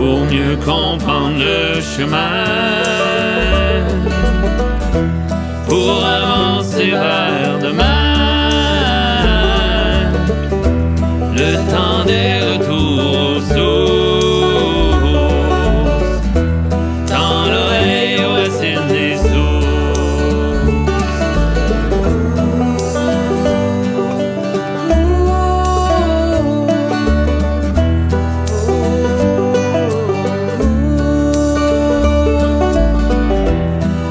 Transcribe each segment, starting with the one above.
pour mieux comprendre le chemin, pour avancer vers demain. Le temps des retours aux sources, dans l'oreille aux racines des sources.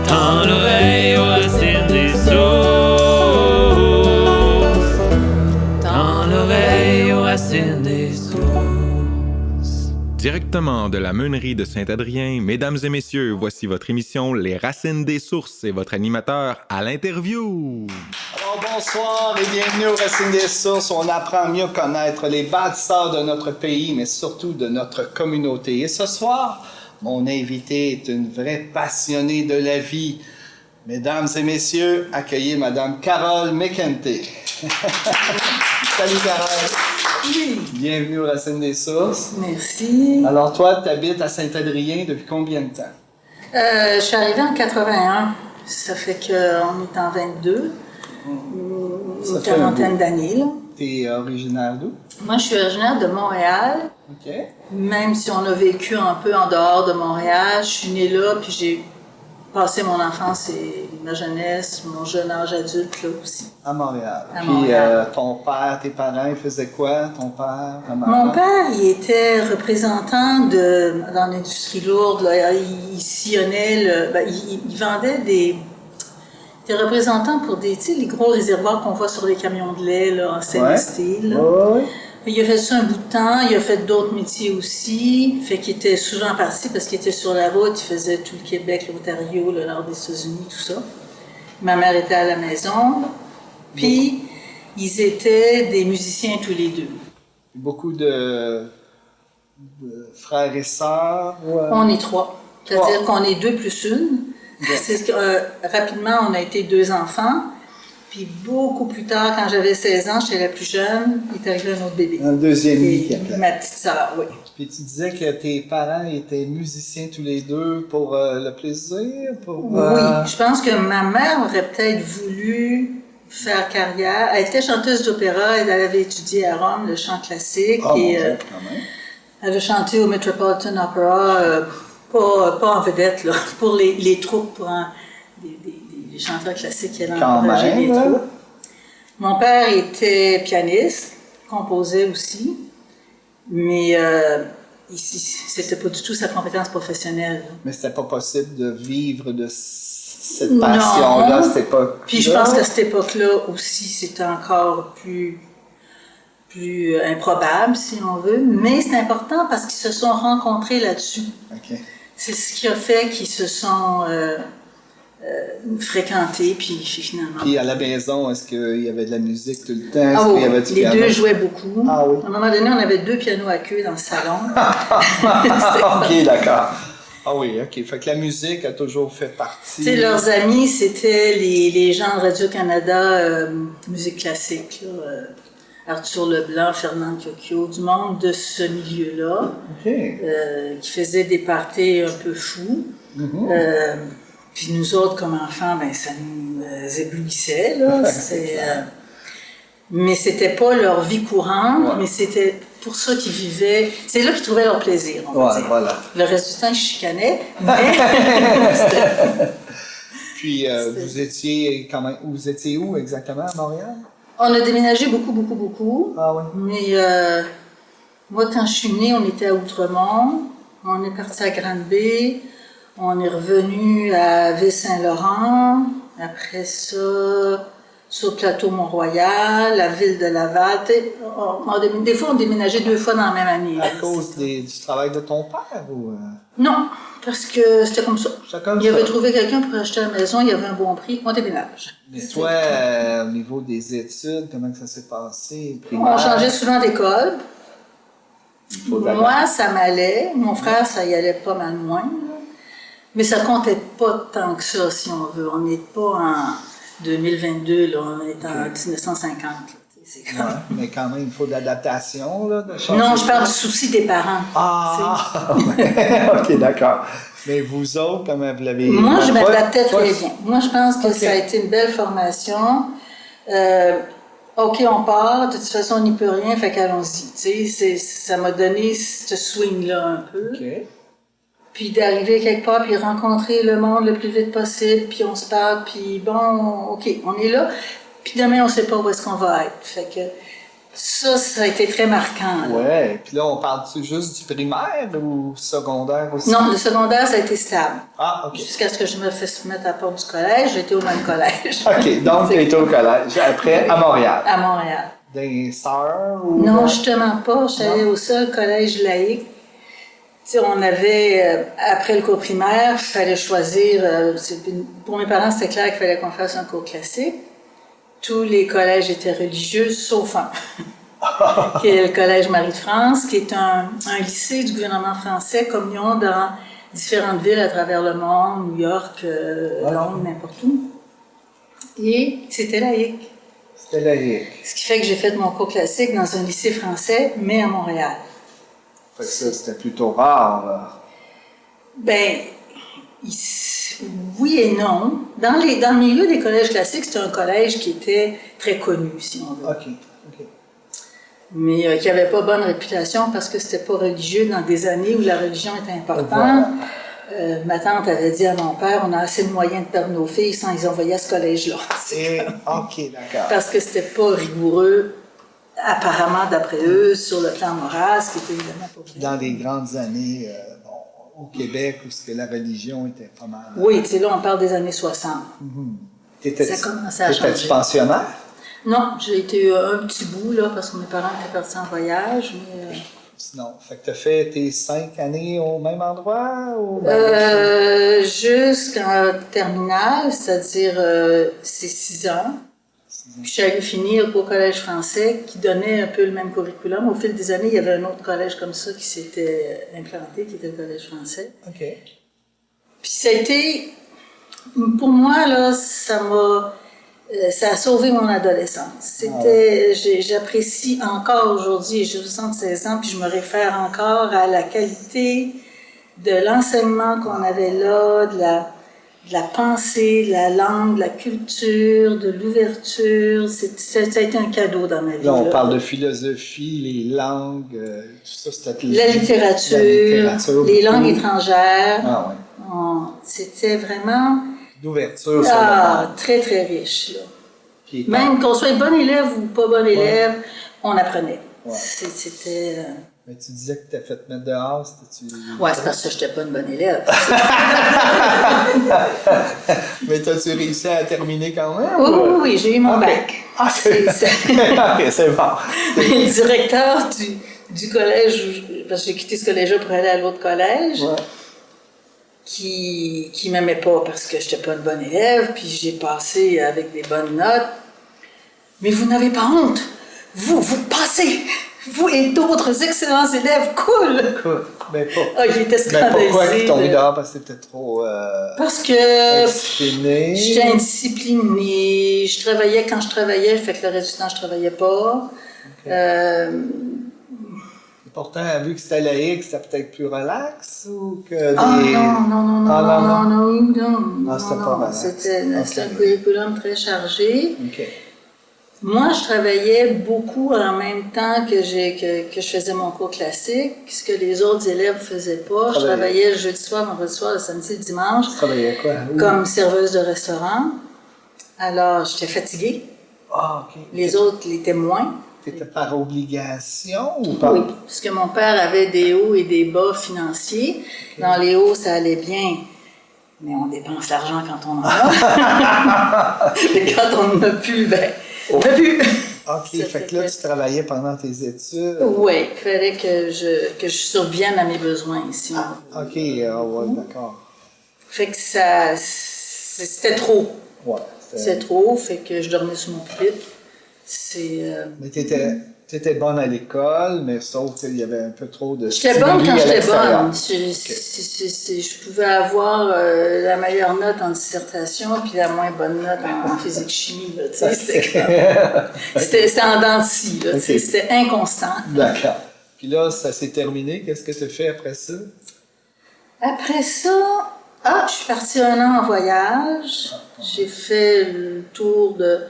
Dans l'oreille aux racines des sources, dans l'oreille aux racines des sources. Directement de la meunerie de Saint-Adrien, mesdames et messieurs, voici votre émission Les Racines des Sources et votre animateur à l'interview. Alors bonsoir et bienvenue aux Racines des Sources. On apprend à mieux connaître les bâtisseurs de notre pays, mais surtout de notre communauté. Et ce soir, mon invité est une vraie passionnée de la vie. Mesdames et messieurs, accueillez Madame Carole McEntee. Salut Carole. Oui. Bienvenue aux Racines des Sources. Merci. Alors toi, tu habites à Saint-Adrien depuis combien de temps? Je suis arrivée en 81. Ça fait qu'on est en 22. Ça Une fait un quarantaine bout. d'années, là. T'es originaire d'où? Moi, je suis originaire de Montréal. OK. Même si on a vécu un peu en dehors de Montréal, je suis née là, puis j'ai passé mon enfance et ma jeunesse, mon jeune âge adulte là aussi. À Montréal. À Puis Montréal. ton père, tes parents, ils faisaient quoi? Ton père, ta maman? Mon père, il était représentant dans l'industrie lourde. Là. Il sillonnait, il vendait des représentants pour des, tu sais, les gros réservoirs qu'on voit sur les camions de lait là, en stainless steel. Là. Ouais. Il a fait ça un bout de temps, il a fait d'autres métiers aussi, fait qu'il était souvent parti parce qu'il était sur la route, il faisait tout le Québec, l'Ontario, le nord des États-Unis, tout ça. Ma mère était à la maison, puis ils étaient des musiciens tous les deux. Beaucoup de frères et sœurs. On est trois, c'est-à-dire qu'on est deux plus une. C'est ce que, rapidement, on a été deux enfants. Puis beaucoup plus tard, quand j'avais 16 ans, j'étais la plus jeune, il est arrivé un autre bébé. Un deuxième Et qui appelait. ma petite sœur, oui. Puis tu disais que tes parents étaient musiciens tous les deux pour le plaisir? Oui, je pense que ma mère aurait peut-être voulu faire carrière. Elle était chanteuse d'opéra, elle avait étudié à Rome le chant classique. Ah, et bon, quand même. elle a chanté au Metropolitan Opera, pas en vedette, là, pour les troupes, pour des chanteurs classiques qui allaient Quand encourager même, les là. troupes. Mon père était pianiste, composait aussi, mais c'était pas du tout sa compétence professionnelle. Là. Mais c'était pas possible de vivre de cette Non. passion-là à cette époque. Puis je pense qu'à cette époque-là aussi, c'était encore plus improbable, si on veut. Mais c'est important parce qu'ils se sont rencontrés là-dessus. OK. C'est ce qui a fait qu'ils se sont fréquentés, puis finalement. Puis à la maison, est-ce qu'il y avait de la musique tout le temps? Est-ce Ah qu'il oui, y avait du les piano? deux jouaient beaucoup. Ah oui. À un moment donné, on avait 2 pianos à queue dans le salon. OK, d'accord. Ah oui, OK. Fait que la musique a toujours fait partie. Tu sais, leurs amis, c'était les gens de Radio-Canada, musique classique, là, Arthur Leblanc, Fernand Chioccioz, du monde de ce milieu-là, OK. qui faisaient des parties un peu fous. Puis nous autres, comme enfants, ben, ça nous éblouissait, là. Mais c'était pas leur vie courante, mais c'était pour ça qu'ils vivaient. C'est là qu'ils trouvaient leur plaisir, on va dire. Voilà. Le reste du temps, ils chicanaient, mais Puis vous étiez où exactement à Montréal? on a déménagé beaucoup. Ah oui. Mais moi, quand je suis née, on était à Outremont, on est parti à Grande-Bay, on est revenu à Ville-Saint-Laurent, après ça, sur le plateau Mont-Royal, la ville de Laval. Des fois, on déménageait 2 fois dans la même année. À cause du travail de ton père ou... Non, parce que c'était comme ça. C'est comme Il ça. avait trouvé quelqu'un pour acheter la maison, il y avait un bon prix, on déménage. Mais toi, au niveau des études, comment ça s'est passé? On changeait souvent d'école. Moi, ça m'allait. Mon frère, ça y allait pas mal moins. Là. Mais ça comptait pas tant que ça, si on veut. On n'est pas en 2022, là, on est en 1950. Là. C'est Ouais, comme... mais quand même, il faut de l'adaptation, là, de changer. Non, je parle du souci des parents. Ah, ouais. OK, d'accord. Mais vous autres, comment vous l'avez... Moi, je Ben, m'adaptais toi, très bien. Moi, je pense que OK. ça a été une belle formation. OK, on part, de toute façon, on n'y peut rien, fait qu'allons-y. Tu sais, ça m'a donné ce swing-là un peu. OK. Puis d'arriver quelque part, puis rencontrer le monde le plus vite possible, puis on se parle, puis bon, OK, on est là. Puis demain, on ne sait pas où est-ce qu'on va être. Fait que ça a été très marquant. Là. Ouais. Puis là, on parle-tu juste du primaire ou secondaire aussi? Non, le secondaire, ça a été stable. Ah, OK. Jusqu'à ce que je me fasse mettre à la porte du collège, j'étais au même collège. OK, donc tu étais au collège. Après, à Montréal. À Montréal. Des sœurs ou... Non, justement pas. J'allais au seul collège laïque. Tu sais, on avait, après le cours primaire, il fallait choisir, pour mes parents, c'était clair qu'il fallait qu'on fasse un cours classique. Tous les collèges étaient religieux, sauf un, qui est le Collège Marie de France, qui est un lycée du gouvernement français, comme ils ont dans différentes villes à travers le monde, New York, Londres, n'importe où. Et c'était laïque. C'était laïque. Ce qui fait que j'ai fait mon cours classique dans un lycée français, mais à Montréal. Fait que ça, c'était plutôt rare, là. Ben, oui et non. Dans le milieu des collèges classiques, c'était un collège qui était très connu, si on veut. OK, OK. Mais qui n'avait pas bonne réputation parce que c'était pas religieux dans des années où la religion était importante. Voilà. Ma tante avait dit à mon père, on a assez de moyens de perdre nos filles sans les envoyer à ce collège-là. Et, OK, d'accord. Parce que c'était pas rigoureux, apparemment, d'après eux, sur le plan moral, ce qui était évidemment pas vrai. Dans les grandes années, au Québec, où ce que la religion était pas mal... Oui, tu sais, là, on parle des années 60. T'étais-tu Ça commençait à changer. pensionnaire? Non, j'ai été un petit bout, là, parce que mes parents étaient partis en voyage, mais... Sinon, fait que t'as fait tes 5 années au même endroit? Ou... Jusqu'en terminale, c'est-à-dire c'est 6 ans. Puis je suis allée finir au collège français qui donnait un peu le même curriculum. Au fil des années, il y avait un autre collège comme ça qui s'était implanté, qui était le collège français. OK. Puis ça a été, pour moi, là, ça a sauvé mon adolescence. C'était, j'apprécie encore aujourd'hui, j'ai 76 ans, puis je me réfère encore à la qualité de l'enseignement qu'on avait là, de la pensée, de la langue, de la culture, de l'ouverture. Ça a été un cadeau dans ma vie. Là, on là. parle de philosophie, les langues, tout ça, c'était... La littérature, les langues étrangères. Ah ouais. C'était vraiment D'ouverture sur le monde. très, très riche. Là. Puis, Même qu'on soit bon élève ou pas bon élève, on apprenait. Ouais. C'était... Mais tu disais que tu t'as fait mettre dehors, c'était-tu... Ouais, c'est parce que je n'étais pas une bonne élève. Mais t'as-tu réussi à terminer quand même? Oui, j'ai eu mon OK. bac. Ah, OK, c'est bon. Le directeur du collège, parce que j'ai quitté ce collège-là pour aller à l'autre collège, Ouais. qui m'aimait pas parce que je n'étais pas une bonne élève, puis j'ai passé avec des bonnes notes. Mais vous n'avez pas honte. Vous passez. Vous et d'autres excellents élèves, cool! Cool. Mais pas. Ah, il était Mais scandalisé. pourquoi tu tombé dehors? Parce que t'étais trop Parce que indiscipliné. j'étais indisciplinée. Quand je travaillais, fait que le reste du temps, je travaillais pas. Pourtant, vu que c'était laïque, c'était peut-être plus relax ou que des... Ah non. Ah, c'était pas relax. C'était Ok. un curriculum très chargé. OK. Moi, je travaillais beaucoup en même temps que je faisais mon cours classique, ce que les autres élèves ne faisaient pas. Je travaillais le jeudi soir, vendredi soir, le samedi, le dimanche, Tu travaillais quoi? Où? comme serveuse de restaurant. Alors, j'étais fatiguée. Ah, OK. Les autres l'étaient moins. T'étais par obligation ou par... Oui, puisque mon père avait des hauts et des bas financiers. Dans les hauts, ça allait bien, mais on dépense l'argent quand on en a. Et quand on n'en a plus, ben, on n'a plus. OK, fait que là, tu travaillais pendant tes études. Oui, il fallait que je survienne à mes besoins ici. OK, ouais, d'accord. Fait que c'était trop. Ouais. C'était trop, fait que je dormais sur mon pupitre. Mais t'étais Tu étais bonne à l'école, mais sauf qu'il y avait un peu trop de J'étais bonne quand à j'étais l'extérieur. bonne. Je pouvais avoir la meilleure note en dissertation puis la moins bonne note en physique-chimie. Là, tu sais, c'était en dents de scie, là, tu sais, c'était inconstant. D'accord. Puis là, ça s'est terminé. Qu'est-ce que tu as fait après ça? Après ça, je suis partie 1 an en voyage. J'ai fait le tour de...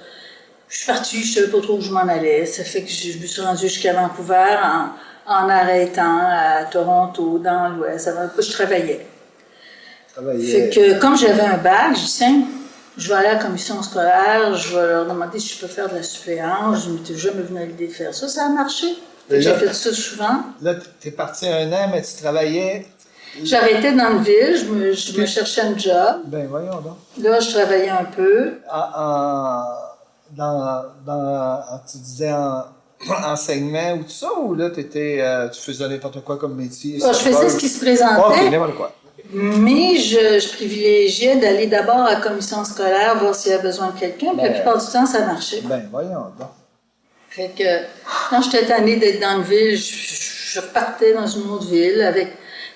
Je suis partie, je ne savais pas trop où je m'en allais. Ça fait que je me suis rendue jusqu'à Vancouver en arrêtant à Toronto, dans l'Ouest. Je travaillais. Fait que comme j'avais un bac, je dis tiens, je vais aller à la commission scolaire, je vais leur demander si je peux faire de la suppléance. Je ne m'étais jamais venu à l'idée de faire ça. Ça a marché. J'ai fait ça souvent. Là, tu es parti 1 an, mais tu travaillais... J'arrêtais dans le ville, je me cherchais un job. Ben voyons donc. Là, je travaillais un peu. Tu disais en enseignement ou tout ça, ou là, tu faisais n'importe quoi comme métier? Je faisais ce qui se présentait. OK, n'importe quoi. Mais je privilégiais d'aller d'abord à la commission scolaire, voir s'il y a besoin de quelqu'un, puis la plupart du temps, ça marchait. Ben voyons donc. Fait que quand j'étais tannée d'être dans le ville, je repartais dans une autre ville avec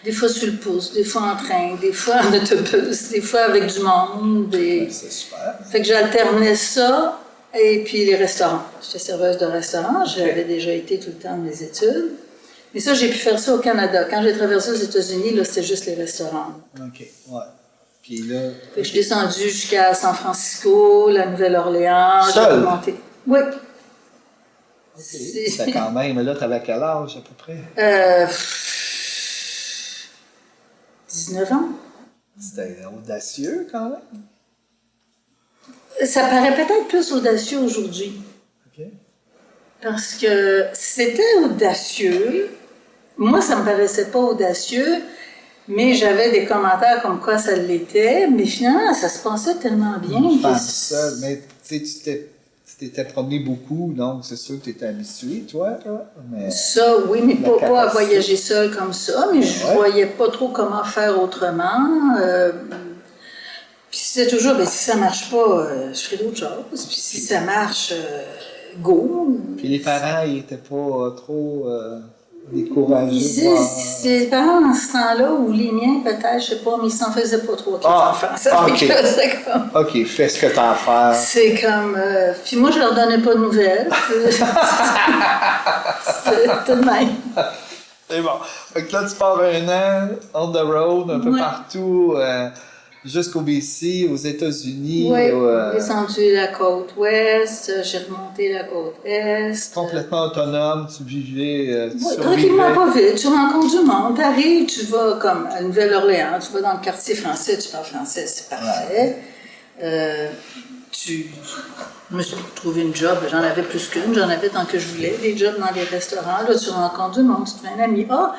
des fois sur le pouce, des fois en train, des fois en autobus, des fois avec du monde. C'est super. Fait que j'alternais ça et puis les restaurants. J'étais serveuse de restaurant, j'avais déjà été tout le temps de mes études. Mais ça, j'ai pu faire ça au Canada. Quand j'ai traversé aux États-Unis, là, c'était juste les restaurants. OK, ouais. Puis là... Fait que je suis descendue jusqu'à San Francisco, la Nouvelle-Orléans. Seule? J'ai remonté. Oui. C'était quand même... Là, tu avais quel âge, à peu près? 19 ans. C'était audacieux, quand même. Ça paraît peut-être plus audacieux aujourd'hui. OK. Parce que c'était audacieux. Moi, ça me paraissait pas audacieux, mais j'avais des commentaires comme quoi ça l'était. Mais finalement, ça se passait tellement bien. Une femme seule, mais tu sais, tu t'étais promené beaucoup, donc c'est sûr que tu étais habitué, toi. Mais ça, oui, mais pas à voyager seule comme ça, mais je voyais pas trop comment faire autrement. Puis c'était toujours, si ça marche pas, je ferai d'autres choses. Puis si ça marche, go. Puis les parents, ils étaient pas trop découragés. C'est parents dans ce temps-là, ou les miens peut-être, je sais pas, mais ils s'en faisaient pas trop avec les enfants. Ça fait que c'est comme... OK, fais ce que t'as à faire. C'est comme... Puis moi, je leur donnais pas de nouvelles. C'est tout de même. C'est bon. Fait que là, tu pars 1 an, on the road, un peu partout, jusqu'au BC, aux États-Unis. Oui, j'ai descendu la côte ouest, j'ai remonté la côte est. Complètement autonome, tu vivais, tu survivais. Tranquillement, pas vite, tu rencontres du monde, t'arrives, tu vas comme à Nouvelle-Orléans, tu vas dans le quartier français, tu parles français, c'est parfait. Je me suis trouvé une job, j'en avais plus qu'une, j'en avais tant que je voulais, des jobs dans les restaurants, là tu rencontres du monde, tu te fais un ami. Moi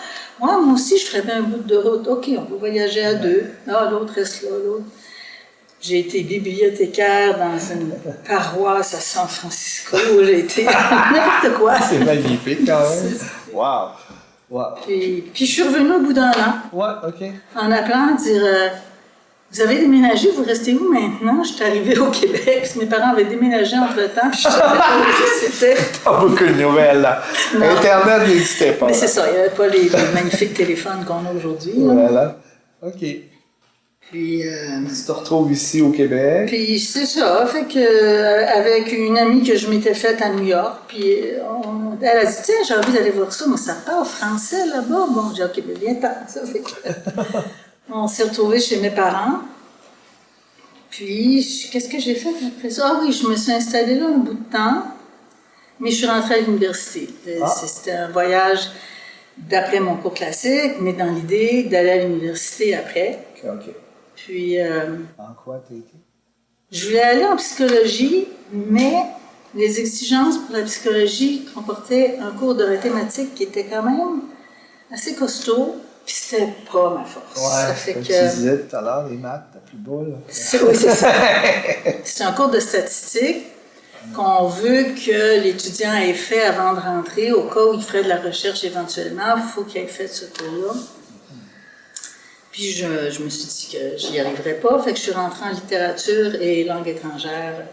aussi je ferais bien un bout de route, ok, on peut voyager à 2, l'autre reste là, l'autre. J'ai été bibliothécaire dans une paroisse à San Francisco, j'ai été n'importe quoi. C'est magnifique quand même. Wow. Puis je suis revenue au bout d'1 an. Ouais, ok. En appelant à dire vous avez déménagé, vous restez où maintenant? Je suis arrivée au Québec, puis mes parents avaient déménagé entre-temps, puis je savais pas où c'était. Pas beaucoup de nouvelles, là. Non. Internet n'existait pas. Mais c'est ça, il n'y avait pas les magnifiques téléphones qu'on a aujourd'hui. Voilà. OK. Puis... tu te retrouves ici au Québec. Puis c'est ça, fait que avec une amie que je m'étais faite à New York, puis elle a dit, tiens, j'ai envie d'aller voir ça, mais ça parle français là-bas. Bon, j'ai dit, OK, bien, viens-t'en. Ça fait que... On s'est retrouvés chez mes parents. Puis, qu'est-ce que j'ai fait après ça? Ah oui, je me suis installée là un bout de temps, mais je suis rentrée à l'université. C'était un voyage d'après mon cours classique, mais dans l'idée d'aller à l'université après. OK. Puis... en quoi t'as été? Je voulais aller en psychologie, mais les exigences pour la psychologie comportaient un cours de mathématiques qui était quand même assez costaud. Puis c'était pas ma force. Ouais, ça fait comme que... tu disais tout à l'heure, les maths, t'as plus beau, là. Oui, c'est ça. C'est un cours de statistique qu'on veut que l'étudiant ait fait avant de rentrer, au cas où il ferait de la recherche éventuellement, il faut qu'il ait fait ce cours-là. Puis je me suis dit que j'y arriverais pas, fait que je suis rentrée en littérature et langue étrangère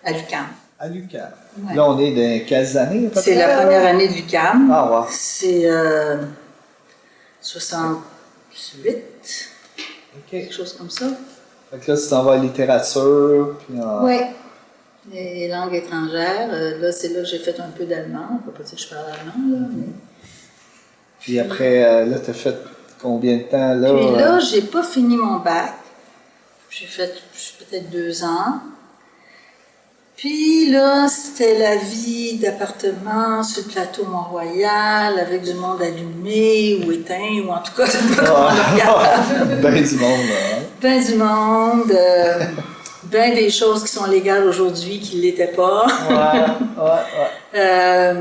à l'UQAM. À l'UQAM. Ouais. Là, on est dans quelles années? à peu C'est près, la là? première année de l'UQAM. Ah, wow. C'est 68, OK. quelque chose comme ça. Fait que là, tu t'en vas à littérature, puis Oui. Les langues étrangères. Là, c'est là que j'ai fait un peu d'allemand. On ne peut pas dire que je parle allemand, là. Mais... Puis après, là, tu as fait combien de temps, là? Puis là, j'ai pas fini mon bac. J'ai fait peut-être 2 ans. Puis là, c'était la vie d'appartement sur le plateau Mont-Royal, avec du monde allumé ou éteint, ou en tout cas, c'est pas comment on regarde. Ben du monde, là. Hein? Ben du monde, ben des choses qui sont légales aujourd'hui qui ne l'étaient pas. Ouais.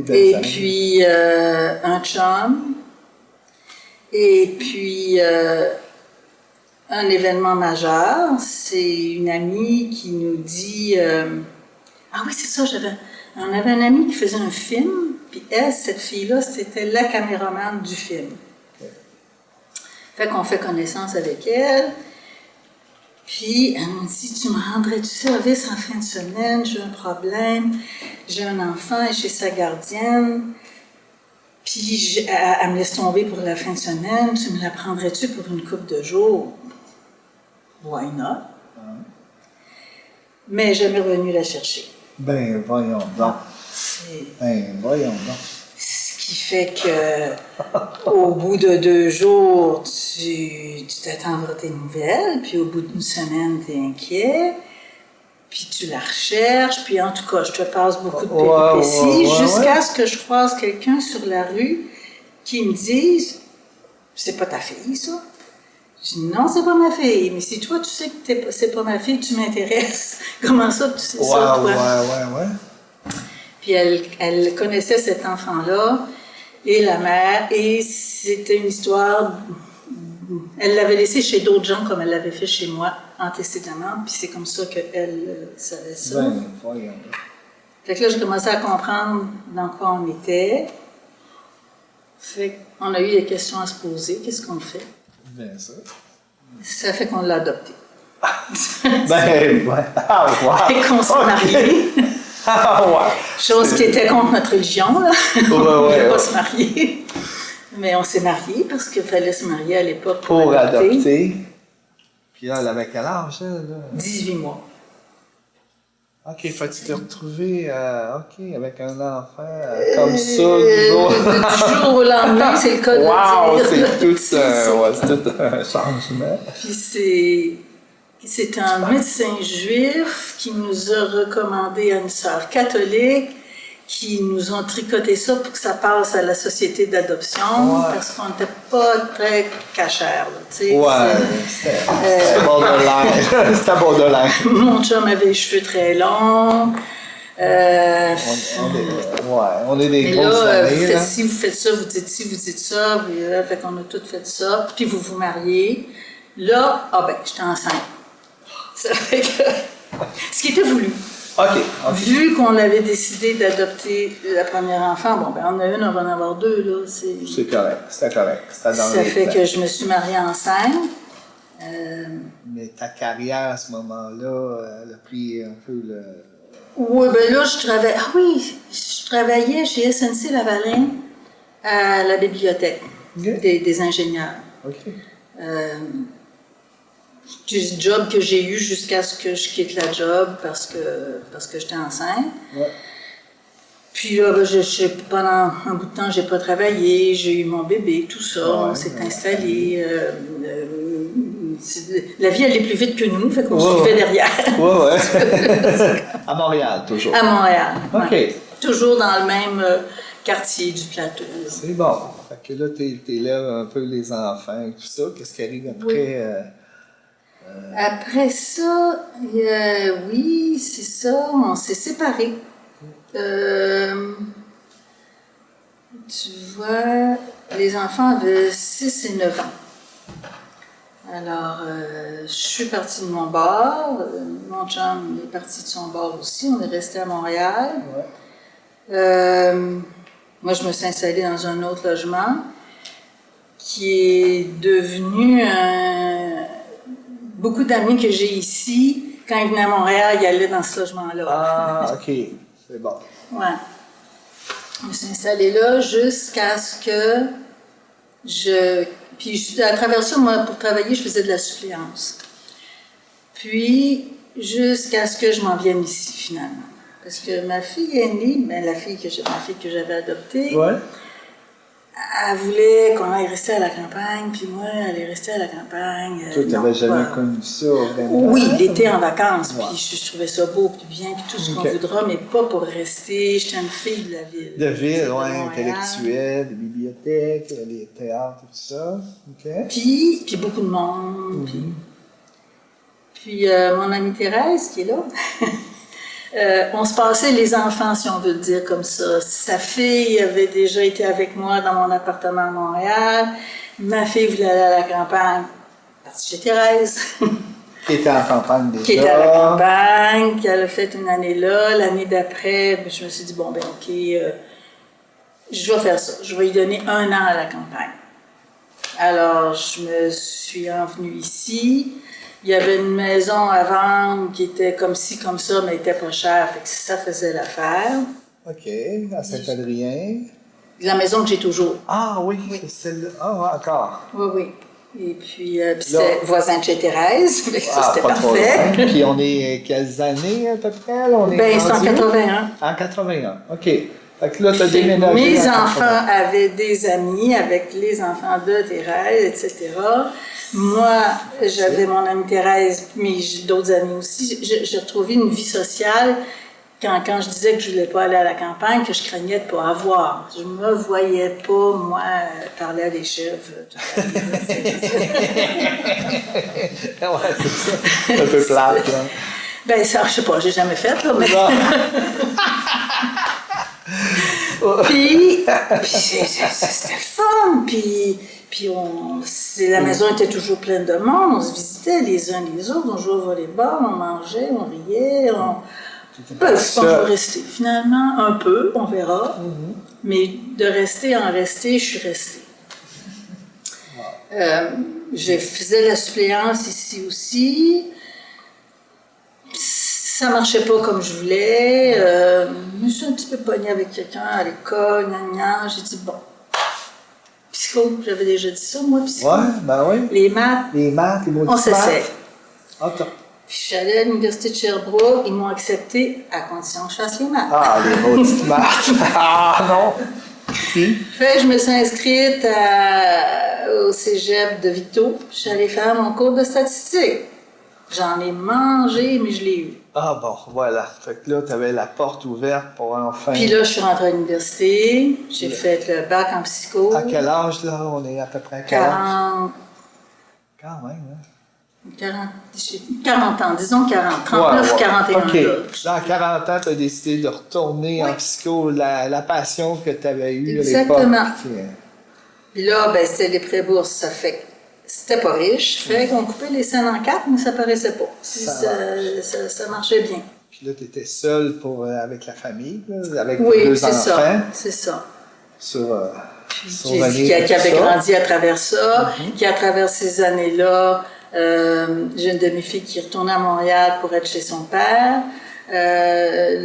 Et puis un chum. Et puis un événement majeur, c'est une amie qui nous dit ah oui, c'est ça, on avait un ami qui faisait un film, puis elle, cette fille-là, c'était la caméraman du film. Fait qu'on fait connaissance avec elle. Puis elle me dit, tu me rendrais du service en fin de semaine, j'ai un problème, j'ai un enfant et chez sa gardienne. Puis elle me laisse tomber pour la fin de semaine, tu me la prendrais-tu pour une couple de jours? Why not? Mais jamais revenu la chercher. Ben voyons donc. Ben voyons donc. Ce qui fait que au bout de 2 jours, tu t'attends à tes nouvelles, puis au bout d'une semaine, tu es inquiet, puis tu la recherches, puis en tout cas, je te passe beaucoup de péripéties, jusqu'à ce que je croise quelqu'un sur la rue qui me dise « C'est pas ta fille, ça? » Je dis « Non, c'est pas ma fille, mais si toi, tu sais que c'est pas ma fille, tu m'intéresses. Comment ça, tu sais ça, toi? » Ouais. Puis elle connaissait cet enfant-là et la mère, et c'était une histoire. Elle l'avait laissé chez d'autres gens comme elle l'avait fait chez moi antécédemment, puis c'est comme ça qu'elle savait ça. Ben voyons. Fait que là, j'ai commencé à comprendre dans quoi on était. Fait qu'on a eu des questions à se poser. Qu'est-ce qu'on fait? Bien ça. Ça fait qu'on l'a adopté. Ben ouais. Ah ouais. Et qu'on s'est mariés. Ah ouais. Chose qui était contre notre religion, là. On ne Ouais, pouvait pas se marier. Mais on s'est mariés parce qu'il fallait se marier à l'époque Pour adopter. Puis là, elle avait quel âge, elle, là? 18 mois. OK, fait que tu t'es retrouvé avec un enfant comme ça, du jour au lendemain, c'est le cas de wow, dire. c'est tout un changement. Puis c'est un médecin juif qui nous a recommandé à une sœur catholique, qui nous ont tricoté ça pour que ça passe à la société d'adoption, parce qu'on n'était pas très cachère. C'était borderline. C'était borderline. Mon chum avait les cheveux très longs. On est des grosses années. Là, si vous faites ça, vous dites ci, vous dites ça. Puis là, fait qu'on a tous fait ça. Puis vous vous mariez. Là, j'étais enceinte. Ça fait que... Ce qui était voulu. OK. Vu qu'on avait décidé d'adopter la première enfant, on en a une, on va en avoir 2, là. C'est correct, c'était correct. Ça fait que je me suis mariée enceinte. Mais ta carrière à ce moment-là, elle a pris un peu le... Oui, là, je travaillais chez SNC Lavalin à la bibliothèque des ingénieurs. OK. C'est le job que j'ai eu jusqu'à ce que je quitte la job parce que j'étais enceinte. Ouais. Puis là, pendant un bout de temps, j'ai pas travaillé, j'ai eu mon bébé, tout ça, on s'est installé. La vie allait plus vite que nous, fait qu'on suivait derrière. Ouais. À Montréal, toujours. À Montréal. OK. Ouais. Toujours dans le même quartier du plateau. C'est bon. Fait que là, t'élèves un peu les enfants et tout ça. Qu'est-ce qui arrive après? Après ça, oui, c'est ça, on s'est séparés. Tu vois, les enfants avaient 6 et 9 ans. Alors, je suis partie de mon bar, mon chum est parti de son bar aussi, on est resté à Montréal. Ouais. Moi, je me suis installée dans un autre logement qui est devenu beaucoup d'amis que j'ai ici quand ils venaient à Montréal, ils allaient dans ce logement-là. Ah, OK. C'est bon. Ouais. Je me suis installée là jusqu'à ce que Puis à travers ça, moi, pour travailler, je faisais de la suppléance. Puis, jusqu'à ce que je m'en vienne ici, finalement. Parce que ma fille aînée, ma fille que j'avais adoptée, Ouais. elle voulait qu'on aille rester à la campagne, puis moi, aller rester à la campagne. Toi, tu n'avais jamais connu ça, vraiment? Oui, l'été en vacances, Ouais. puis je trouvais ça beau, puis bien, puis tout ce qu'on Ok. voudra, mais pas pour rester. J'étais une fille de la ville. De ville, C'est de ouais, Montréal. intellectuelle, des bibliothèques, les théâtres, tout ça. OK. Puis beaucoup de monde. Puis mon amie Thérèse, qui est là, on se passait les enfants, si on veut le dire comme ça. Sa fille avait déjà été avec moi dans mon appartement à Montréal. Ma fille voulait aller à la campagne, partie chez Thérèse, Qui était en campagne déjà. qui était à la campagne, qui elle a fait une année là. L'année d'après, ben, je me suis dit, bon, ben OK, je vais faire ça. Je vais lui donner 1 an à la campagne. Alors, je me suis envenue ici. Il y avait une maison à vendre qui était comme ci, comme ça, mais était pas chère, fait que ça faisait l'affaire. OK, à Saint-Adrien. La maison que j'ai toujours. Ah oui, c'est celle-là. Ah, ouais, encore. Oui, oui. Et puis c'était voisin de chez Thérèse, fait que ça, c'était pas trop parfait. loin. Puis on est quelles années à peu près? Là? On est Ben, c'est en rendu? 81. En 81, OK. Fait que là, tu as Fait que déménagé. mes en 80. enfants avaient des amis avec les enfants de Thérèse, etc. Moi, j'avais mon amie Thérèse, mais j'ai d'autres amis aussi. J'ai retrouvé une vie sociale quand je disais que je ne voulais pas aller à la campagne, que je craignais de ne pas avoir. Je ne me voyais pas, moi, parler à des chèvres. Ouais, c'est ça. C'est un peu plate, là. Ben ça, je sais pas, j'ai jamais fait, là, mais... Puis c'était fun, puis la maison était toujours pleine de monde, on se visitait les uns les autres, on jouait au volleyball, on mangeait, on riait, Ben, je pense que je vais rester finalement, un peu, on verra, mais de rester en rester, je suis restée. Je faisais la suppléance ici aussi. Ça marchait pas comme je voulais. Je me suis un petit peu pognée avec quelqu'un à l'école, j'ai dit bon. Psycho, j'avais déjà dit ça, moi, psycho. Ouais, ben oui. Les maths, Les maths, les mots on s'essaie. Ah, t'as- Puis je suis allée à l'université de Sherbrooke, ils m'ont accepté à condition que je fasse les maths. Ah, les maudites maths. Ah, non. Puis, Fait que je me suis inscrite au cégep de Victo. Je suis allée faire mon cours de statistique. J'en ai mangé, mais je l'ai eu. ah bon, voilà. Fait que là, tu avais la porte ouverte pour enfin... Puis là, je suis rentrée à l'université. J'ai fait le bac en psycho. À quel âge, là? On est à peu près à quel âge? 40, Quand même, hein? 40 ans, disons 40, 39 ou 41 OK. là. Dans 40 ans, tu as décidé de retourner en psycho, la passion que tu avais eue Exactement. à l'époque. Puis là, ben, c'était les pré-bourses, ça fait que c'était pas riche. Fait qu'on coupait les scènes en 4, mais ça paraissait pas. Ça marchait bien. Puis là, tu étais seule avec la famille, là, avec Oui, tes 2 c'est enfants. ça. C'est ça. Qui avait grandi à travers ça, qui à travers ces années-là, j'ai une de mes filles qui est retournée à Montréal pour être chez son père.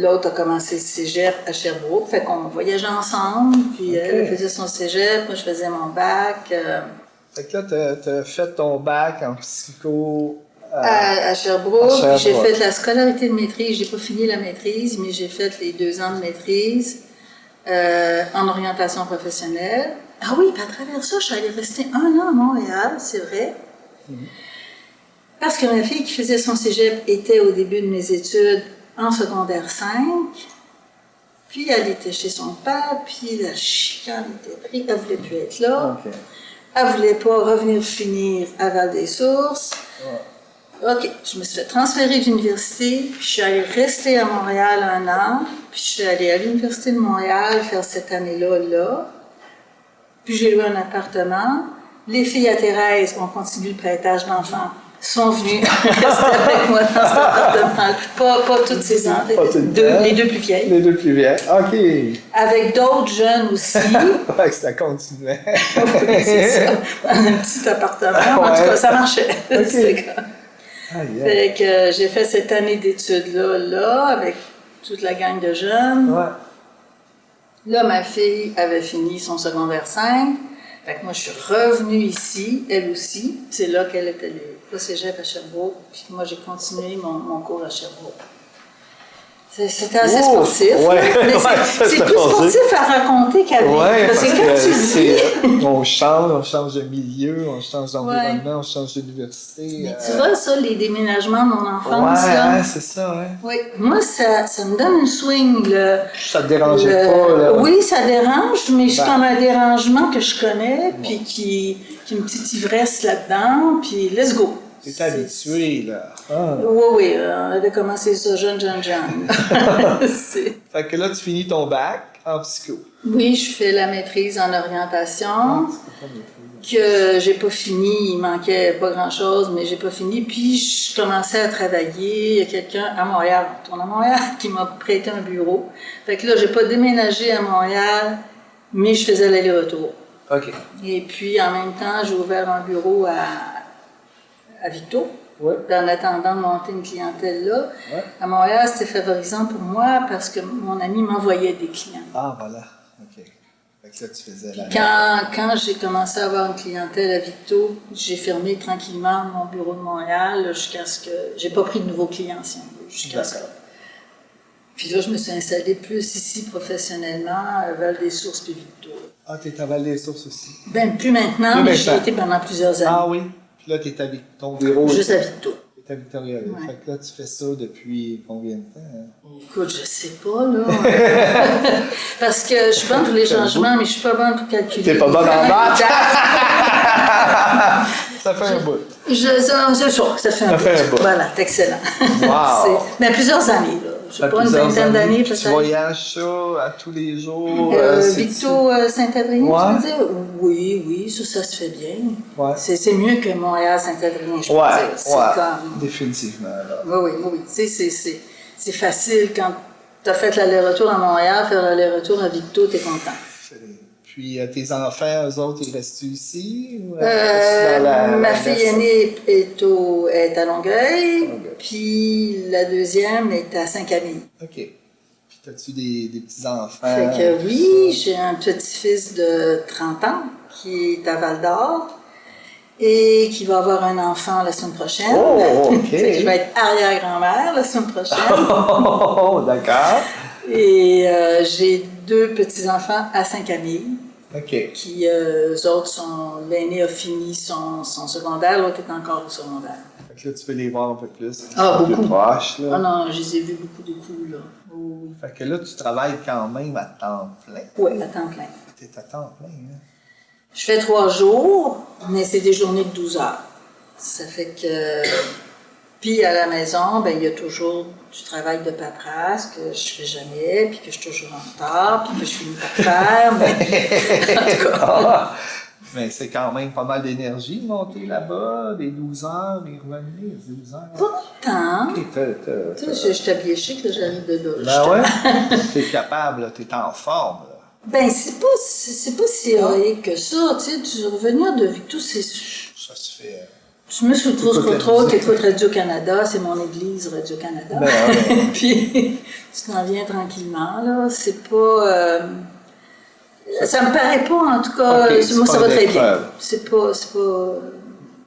L'autre a commencé le cégep à Sherbrooke, fait qu'on voyageait ensemble, puis elle faisait son cégep, moi je faisais mon bac. Fait que là, tu as fait ton bac en psycho À Sherbrooke, à puis j'ai Sherbrooke. fait la scolarité de maîtrise. J'ai pas fini la maîtrise, mais j'ai fait les 2 ans de maîtrise en orientation professionnelle. Ah oui, puis à travers ça, je suis allée rester 1 an à Montréal, c'est vrai. Parce que ma fille qui faisait son cégep était au début de mes études en secondaire 5. Puis elle était chez son père, puis la chicane était prise, elle voulait plus être là. OK. Elle voulait pas revenir finir à Val-des-Sources. OK, je me suis fait transférer d'université, puis je suis allée rester à Montréal 1 an, puis je suis allée à l'Université de Montréal faire cette année-là, là. Puis j'ai loué un appartement. Les filles à Thérèse ont continué le prêtage d'enfants, sont venues rester avec moi dans cet appartement. Pas toutes ces ans, les 2 plus vieilles. Les 2 plus vieilles. OK. Avec d'autres jeunes aussi. Ouais, ça continuait. Oui, c'est ça. Dans un petit appartement. En tout cas, ça marchait. OK. C'est comme- Fait que j'ai fait cette année d'études-là, là, avec toute la gang de jeunes. Ouais. Là, ma fille avait fini son secondaire 5. Fait que moi, je suis revenue ici, elle aussi. C'est là qu'elle était au cégep à Sherbrooke. Puis moi, j'ai continué mon cours à Sherbrooke. C'était assez sportif. Ouais, Mais c'est plus sportif à raconter qu'à vivre. Ouais, parce que quand tu vis... on change de milieu, on change d'environnement, on change d'université. Mais tu vois, ça, les déménagements de mon enfance, ouais, c'est ça, ouais. Oui, moi, ça me donne une swing. Ça te dérangeait pas, là? Oui, ça dérange, mais c'est comme un dérangement que je connais, puis qui une petite ivresse là-dedans, puis let's go. T'es habitué, là. Oui, on avait commencé ça jeune. Fait que là, tu finis ton bac en psycho. Oui, je fais la maîtrise en orientation, que j'ai pas fini, il manquait pas grand-chose, mais j'ai pas fini. Puis je commençais à travailler, il y a quelqu'un à Montréal, on retourne à Montréal, qui m'a prêté un bureau. Fait que là, j'ai pas déménagé à Montréal, mais je faisais l'aller-retour. OK. Et puis en même temps, j'ai ouvert un bureau à Victo. Ouais. En attendant de monter une clientèle là. Ouais. À Montréal, c'était favorisant pour moi parce que mon ami m'envoyait des clients. Ah, voilà. OK. Fait que là, tu faisais la... Quand j'ai commencé à avoir une clientèle à Victo, j'ai fermé tranquillement mon bureau de Montréal jusqu'à ce que... J'ai pas pris de nouveaux clients, si on veut, jusqu'à ça. Puis là, je me suis installée plus ici professionnellement, à Val-des-Sources puis Victo. Ah, t'es à Val-des-Sources aussi? Ben, plus maintenant, mais j'y ai été pendant plusieurs années. Ah oui? Puis là, t'es à ton bureau? Juste à Victo. T'es à Victoriaville. Ouais. Fait que là, tu fais ça depuis combien de temps? Hein? Écoute, je sais pas, là. Parce que je suis bonne pour les changements, mais je suis pas bonne pour calculer. T'es pas bonne en maths? Ça fait un bout. Ça fait un bout. Voilà, c'est excellent. Wow! Mais plusieurs années, là. Je sais pas, une vingtaine d'années, peut-être. Tu voyages ça à tous les jours? Victo Saint-Adrien, ouais. tu veux dire? Oui, ça se fait bien. Ouais. C'est mieux que Montréal-Saint-Adrien, je peux dire. C'est comme... Définitivement. Là. Oui. C'est facile quand tu as fait l'aller-retour à Montréal, faire l'aller-retour à Victo, tu es content. Puis tes enfants, eux autres, ils restent ici? Ou, ma fille aînée est à Longueuil, puis la deuxième est à Saint-Camille. OK. Puis as-tu des petits-enfants? Fait que oui, j'ai un petit-fils de 30 ans qui est à Val-d'Or et qui va avoir un enfant la semaine prochaine. Oh, OK. Fait que je vais être arrière-grand-mère la semaine prochaine. Oh, d'accord. Et j'ai 2 petits-enfants à Saint-Camille. OK. Qui, eux autres, l'aîné a fini son secondaire, l'autre est encore au secondaire. Fait que là, tu peux les voir un peu plus. Beaucoup. Plus proches, là. Ah non, je les ai vus beaucoup de coups, là. Oh. Fait que là, tu travailles quand même à temps plein. Oui, à temps plein. T'es à temps plein, hein? Je fais 3 jours, mais c'est des journées de 12 heures. Ça fait que... Puis à la maison, ben il y a toujours du travail de paperasse que je fais jamais, puis que je suis toujours en retard, puis que je finis par faire, mais en tout cas... Mais c'est quand même pas mal d'énergie de monter là-bas, des 12 heures, des revenus, des 12 heures. Pas tant. Okay, Tu sais, je suis habillée chic, là, j'arrive de là. Ben ouais, t'es capable, là, t'es en forme, là. Ben, c'est pas si héroïque que ça, tu sais, revenir de Victo, c'est... Ça se fait... Je me suis trop, t'écoutes Radio-Canada, c'est mon église Radio-Canada. Ben, ouais. Puis, tu t'en viens tranquillement, là, c'est pas... ça me paraît pas, en tout cas, okay, moi ça va très bien. C'est pas...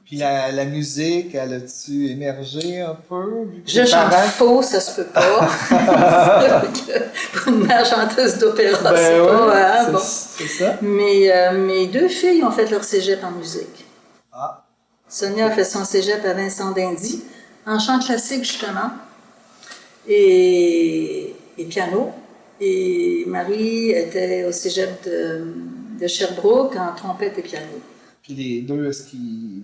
Puis la musique, elle a-tu émergé un peu? Je chante faux, ça se peut pas. Pour une mère chanteuse d'opéra, c'est pas... Bon. C'est ça. Mais mes 2 filles ont fait leur cégep en musique. Ah. Sonia a fait son cégep à Vincent d'Indy, en chant classique justement, et piano. Et Marie était au cégep de Sherbrooke en trompette et piano. Puis les 2, est-ce qu'ils,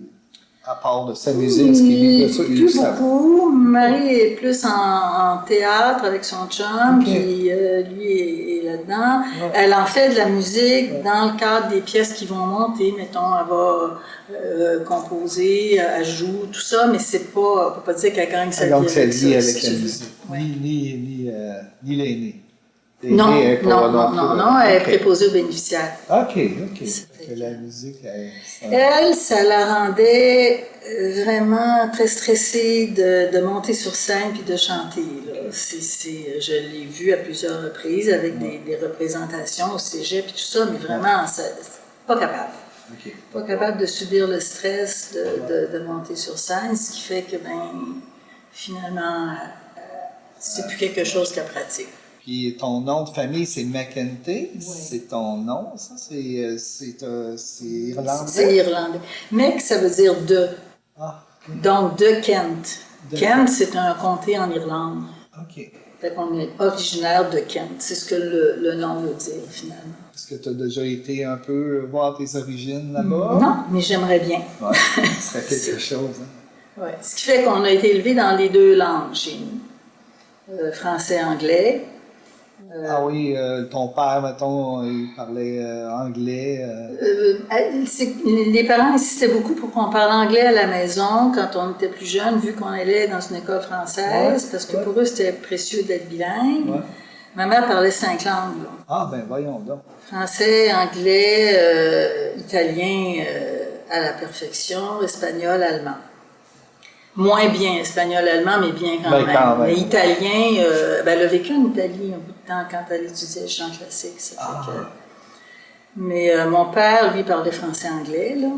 à part de s'amuser, est-ce qu'ils vivent ça? Plus beaucoup. Marie est plus en théâtre avec son chum, qui lui est là-dedans. Ouais. Elle en fait de la musique dans le cadre des pièces qui vont monter. Mettons, elle va composer, elle joue, tout ça, mais c'est pas, on peut pas dire qu'elle gagne sa vie avec sa vie avec ça, la musique. Ouais. Ni l'aîné. Non, elle est pas non, elle est OK. préposée aux bénéficiaires. OK. Ça Fait fait que la musique, Elle, ça la rendait vraiment très stressée de monter sur scène puis de chanter. Là. Je l'ai vu à plusieurs reprises avec des représentations au cégep et tout ça, mais vraiment, pas capable. OK. Pas capable de subir le stress de monter sur scène, ce qui fait que, finalement, c'est plus quelque chose qu'elle pratique. Puis ton nom de famille, c'est McEntee. C'est ton nom, ça? C'est irlandais? C'est irlandais. Mec, ça veut dire de. Ah, OK. Donc, de Kent. De Kent, c'est un comté en Irlande. OK. Fait qu'on est originaire de Kent. C'est ce que le nom veut dire, finalement. Est-ce que tu as déjà été un peu voir tes origines là-bas? Non, mais j'aimerais bien. Ouais, ce serait quelque chose. Hein? Ouais. Ce qui fait qu'on a été élevé dans les deux langues chez nous. Français-anglais. Ah oui, ton père, mettons, il parlait anglais. Les parents insistaient beaucoup pour qu'on parle anglais à la maison quand on était plus jeune, vu qu'on allait dans une école française, parce que pour eux, c'était précieux d'être bilingue. Ouais. Ma mère parlait 5 langues. Là. Ah, ben voyons donc. Français, anglais, italien à la perfection, espagnol, allemand. Moins bien espagnol-allemand, mais bien quand même. Mais italien, elle a vécu en Italie un bout de temps quand elle étudiait le chant classique. Ça fait que... Mais mon père, lui, parlait français-anglais. Là.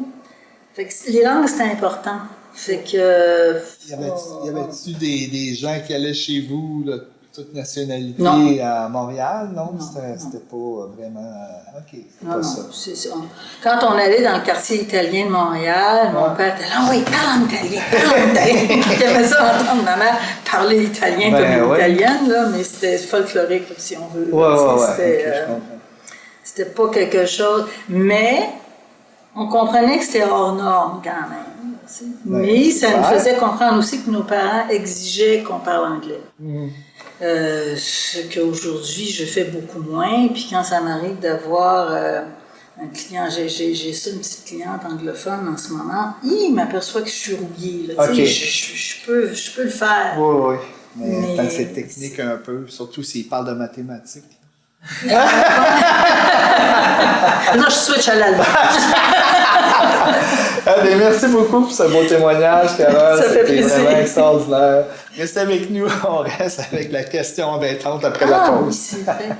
Fait que les langues, c'était important. Fait que... Y avait-tu des gens qui allaient chez vous, là, toute nationalité, non. À Montréal? Non, non c'était pas vraiment... OK, non, c'est ça. Quand on allait dans le quartier italien de Montréal, mon père était là, oui, parle en italien, parle en italien. J'aimais ça entendre ma mère parler italien comme une italienne, là, mais c'était folklorique, si on veut. C'était pas quelque chose... Mais on comprenait que c'était hors norme quand même. Mais ça nous faisait comprendre aussi que nos parents exigeaient qu'on parle anglais. Ce qu'aujourd'hui, je fais beaucoup moins. Puis quand ça m'arrive d'avoir un client, j'ai ça, une petite cliente anglophone en ce moment, il m'aperçoit que je suis rouillée. Là, okay. Je peux le faire. Oui. Mais tant que c'est technique un peu, surtout s'il parle de mathématiques. Non, je switch à l'allemand. Merci beaucoup pour ce beau témoignage, Carole. Ça fait plaisir. C'était vraiment extraordinaire. Restez avec nous, on reste avec la question embêtante après la pause. Oui, c'est vrai.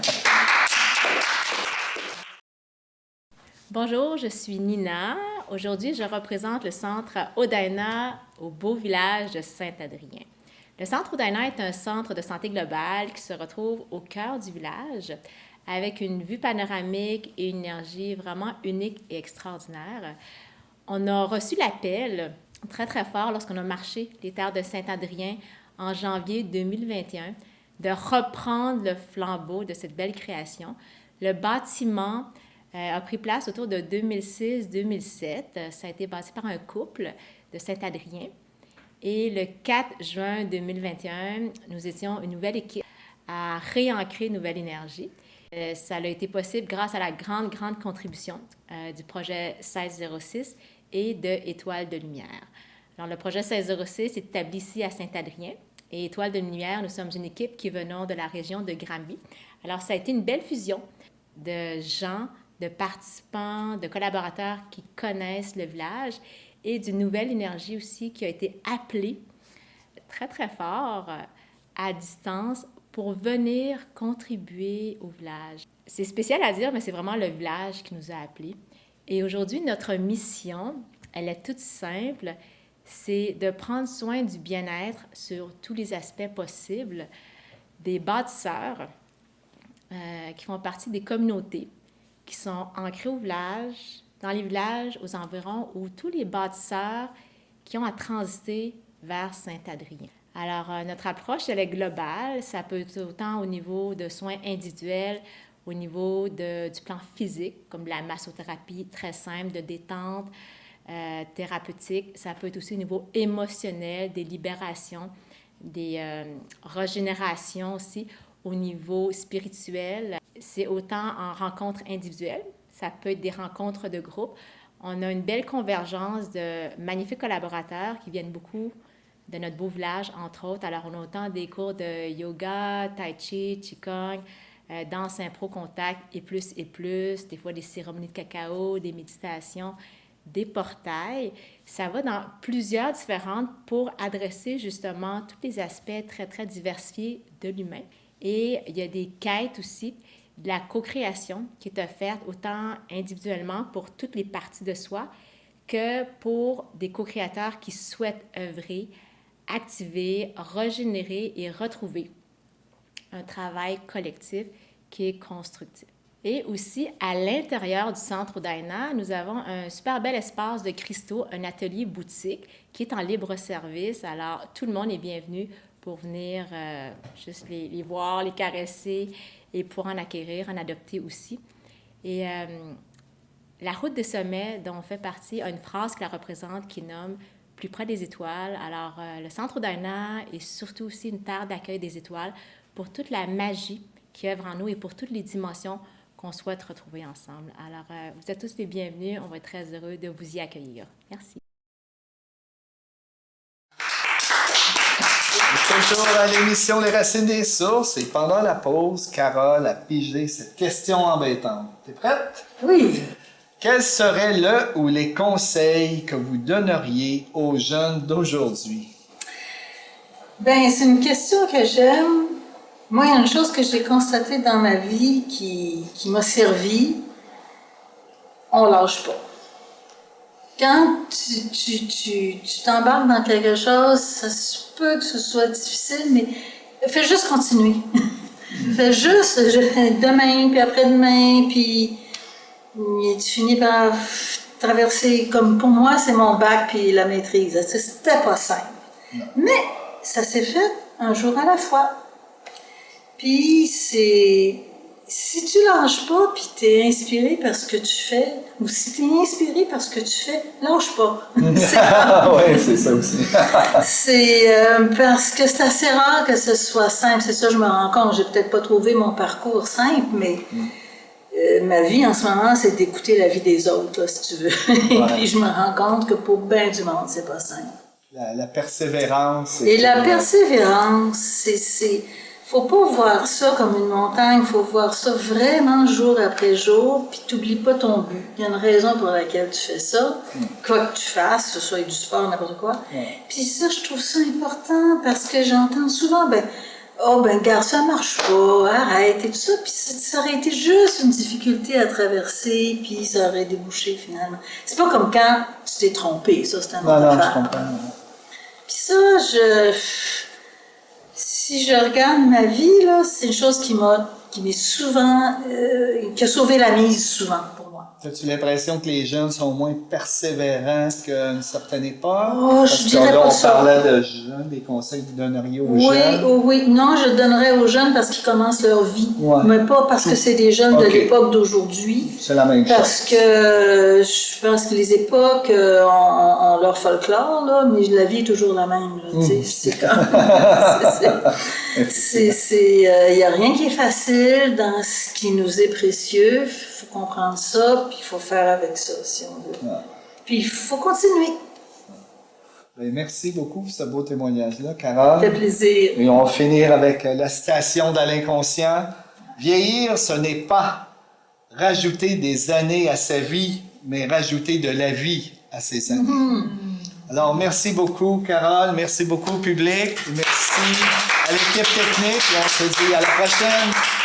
Bonjour, je suis Nina. Aujourd'hui, je représente le centre Odaina au beau village de Saint-Adrien. Le centre Odaina est un centre de santé globale qui se retrouve au cœur du village avec une vue panoramique et une énergie vraiment unique et extraordinaire. On a reçu l'appel très, très fort lorsqu'on a marché les terres de Saint-Adrien en janvier 2021 de reprendre le flambeau de cette belle création. Le bâtiment a pris place autour de 2006-2007. Ça a été bâti par un couple de Saint-Adrien. Et le 4 juin 2021, nous étions une nouvelle équipe à réancrer une nouvelle énergie. Ça a été possible grâce à la grande contribution du projet 1606 et de Étoile de Lumière. Alors, le projet 1606 est établi ici à Saint-Adrien. Et Étoile de Lumière, nous sommes une équipe qui venons de la région de Granby. Alors, ça a été une belle fusion de gens, de participants, de collaborateurs qui connaissent le village et d'une nouvelle énergie aussi qui a été appelée très, très fort à distance pour venir contribuer au village. C'est spécial à dire, mais c'est vraiment le village qui nous a appelés. Et aujourd'hui, notre mission, elle est toute simple, c'est de prendre soin du bien-être sur tous les aspects possibles des bâtisseurs qui font partie des communautés qui sont ancrées au village, dans les villages aux environs, ou tous les bâtisseurs qui ont à transiter vers Saint-Adrien. Alors, notre approche, elle est globale. Ça peut être autant au niveau de soins individuels, au niveau du plan physique, comme la massothérapie très simple de détente, thérapeutique. Ça peut être aussi au niveau émotionnel, des libérations, des régénérations aussi. Au niveau spirituel, c'est autant en rencontres individuelles, ça peut être des rencontres de groupe. On a une belle convergence de magnifiques collaborateurs qui viennent beaucoup de notre beau village, entre autres. Alors, on a autant des cours de yoga, tai chi, qigong, danse impro contact et plus, des fois des cérémonies de cacao, des méditations, des portails. Ça va dans plusieurs différentes pour adresser justement tous les aspects très, très diversifiés de l'humain. Et il y a des quêtes aussi de la co-création qui est offerte autant individuellement pour toutes les parties de soi que pour des co-créateurs qui souhaitent œuvrer, activer, régénérer et retrouver un travail collectif qui est constructif. Et aussi, à l'intérieur du Centre Odaina, nous avons un super bel espace de cristaux, un atelier boutique qui est en libre service. Alors, tout le monde est bienvenu pour venir juste les voir, les caresser et pour en acquérir, en adopter aussi. Et la route des sommets dont on fait partie a une phrase qui la représente qui nomme « Plus près des étoiles ». Alors, le Centre Odaina est surtout aussi une terre d'accueil des étoiles pour toute la magie qui œuvre en nous et pour toutes les dimensions qu'on souhaite retrouver ensemble. Alors, vous êtes tous les bienvenus. On va être très heureux de vous y accueillir. Merci. Toujours à l'émission Les Racines des Sources et pendant la pause, Carole a pigé cette question embêtante. T'es prête? Oui. Quels seraient le ou les conseils que vous donneriez aux jeunes d'aujourd'hui? Ben, c'est une question que j'aime. Moi, il y a une chose que j'ai constatée dans ma vie qui m'a servi. On lâche pas. Quand tu t'embarques dans quelque chose, ça se peut que ce soit difficile, mais fais juste continuer. Fais juste demain, puis après-demain, puis tu finis par traverser, comme pour moi, c'est mon bac puis la maîtrise. C'était pas simple. Non. Mais ça s'est fait un jour à la fois. Puis si tu lâches pas, puis tu es inspiré par ce que tu fais, ou si tu es inspiré par ce que tu fais, lâche pas. Oui, c'est ça aussi. C'est parce que c'est assez rare que ce soit simple. C'est ça, je me rends compte. J'ai peut-être pas trouvé mon parcours simple, mais ma vie en ce moment, c'est d'écouter la vie des autres, là, si tu veux. Ouais. Et puis je me rends compte que pour bien du monde, c'est pas simple. La persévérance. Et la persévérance, c'est faut pas voir ça comme une montagne, faut voir ça vraiment jour après jour, puis t'oublies pas ton but. Il y a une raison pour laquelle tu fais ça, quoi que tu fasses, que ce soit du sport, n'importe quoi. Puis ça, je trouve ça important parce que j'entends souvent, gars, ça marche pas, arrête et tout ça, puis ça aurait été juste une difficulté à traverser, puis ça aurait débouché finalement. C'est pas comme quand tu t'es trompé, ça, c'est un autre affaire. Je comprends. Puis ça, si je regarde ma vie, là, c'est une chose qui m'est souvent, qui a sauvé la mise souvent pour moi. As-tu l'impression que les jeunes sont moins persévérants qu'à une certaine époque? Oh, je dirais pas ça. On parlait de jeunes, des conseils que vous donneriez aux jeunes. Oui. Non, je donnerais aux jeunes parce qu'ils commencent leur vie. Ouais. Mais pas parce que c'est des jeunes de l'époque d'aujourd'hui. C'est la même chose. Parce que je pense que les époques ont leur folklore, là, mais la vie est toujours la même. C'est comme... Il n'y a rien qui est facile dans ce qui nous est précieux. Il faut comprendre ça, puis il faut faire avec ça, si on veut. Ouais. Puis il faut continuer. Bien, merci beaucoup pour ce beau témoignage-là, Carole. Ça fait plaisir. Et on va finir avec la citation d'Alain Conscient. Vieillir, ce n'est pas rajouter des années à sa vie, mais rajouter de la vie à ses années. Alors, merci beaucoup, Carole. Merci beaucoup, public. Merci à l'équipe technique. Et on se dit à la prochaine.